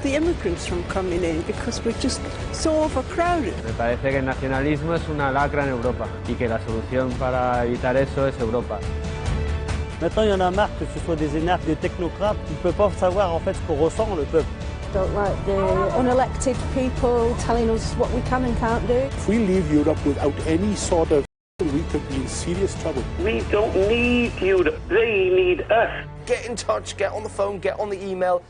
the immigrants from coming in because we're just so overcrowded. Me parece que el nacionalismo es una lacra en Europa y que la solución para evitar eso es Europa. Maintenant, il y en a marre que ce soit des énarques, des technocrates. Ils ne peuvent pas savoir en fait ce qu'on ressent, le peuple. Don't like the unelected people telling us what we can and can't do. If we leave Europe without any sort of, we could be in serious trouble. We don't need Europe, they need us. Get in touch, get on the phone, get on the email.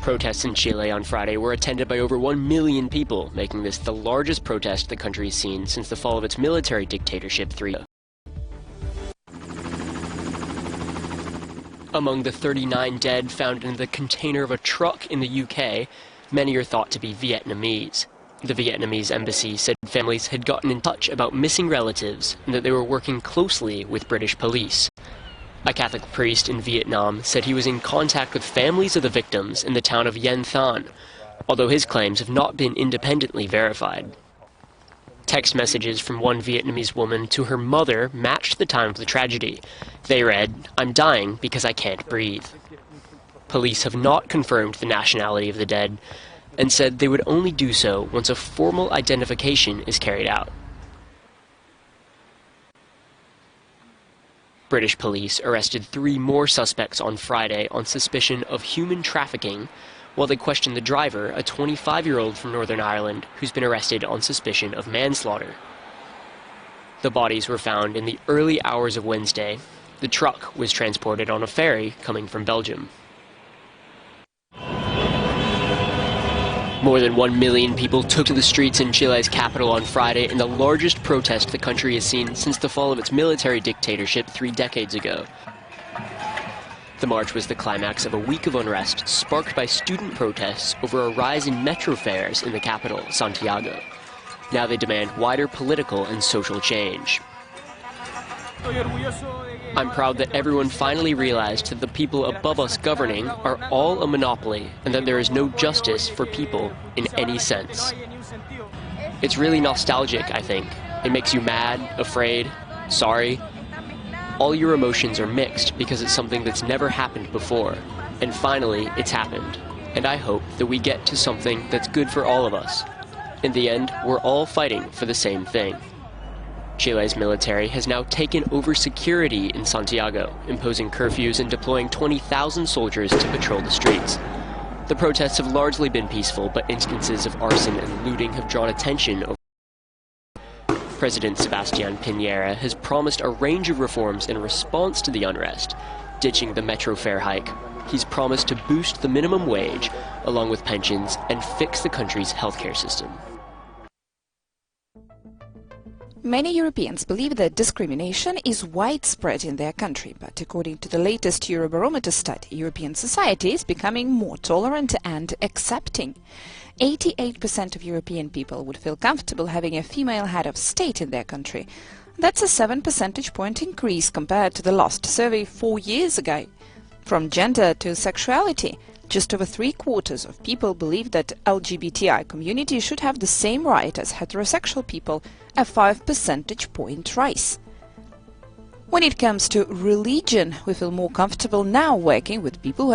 Protests in Chile on Friday were attended by over 1 million people, making this the largest protest the country has seen since the fall of its military dictatorship 3 years ago. Among the 39 dead found in the container of a truck in the UK, many are thought to be Vietnamese. The Vietnamese embassy said families had gotten in touch about missing relatives and that they were working closely with British police. A Catholic priest in Vietnam said he was in contact with families of the victims in the town of Yen Than, although his claims have not been independently verified. Text messages from one Vietnamese woman to her mother matched the time of the tragedy. They read, "I'm dying because I can't breathe." Police have not confirmed the nationality of the dead and said they would only do so once a formal identification is carried out. British police arrested 3 more suspects on Friday on suspicion of human trafficking, while they questioned the driver, a 25-year-old from Northern Ireland, who's been arrested on suspicion of manslaughter. The bodies were found in the early hours of Wednesday. The truck was transported on a ferry coming from Belgium. More than 1 million people took to the streets in Chile's capital on Friday in the largest protest the country has seen since the fall of its military dictatorship 3 decades ago. The march was the climax of a week of unrest sparked by student protests over a rise in metro fares in the capital, Santiago. Now they demand wider political and social change. I'm proud that everyone finally realized that the people above us governing are all a monopoly and that there is no justice for people in any sense. It's really nostalgic, I think. It makes you mad, afraid, sorry. All your emotions are mixed because it's something that's never happened before. And finally, it's happened. And I hope that we get to something that's good for all of us. In the end, we're all fighting for the same thing. Chile's military has now taken over security in Santiago, imposing curfews and deploying 20,000 soldiers to patrol the streets. The protests have largely been peaceful, but instances of arson and looting have drawn attention over. President Sebastián Piñera has promised a range of reforms in response to the unrest. Ditching the metro fare hike, he's promised to boost the minimum wage, along with pensions, and fix the country's healthcare system. Many Europeans believe that discrimination is widespread in their country, but according to the latest Eurobarometer study, European society is becoming more tolerant and accepting. 88% of European people would feel comfortable having a female head of state in their country. That's a 7 percentage point increase compared to the last survey 4 years ago. From gender to sexuality, just over 3/4 of people believe that LGBTI community should have the same right as heterosexual people, a 5 percentage point rise. When it comes to religion, we feel more comfortable now working with people who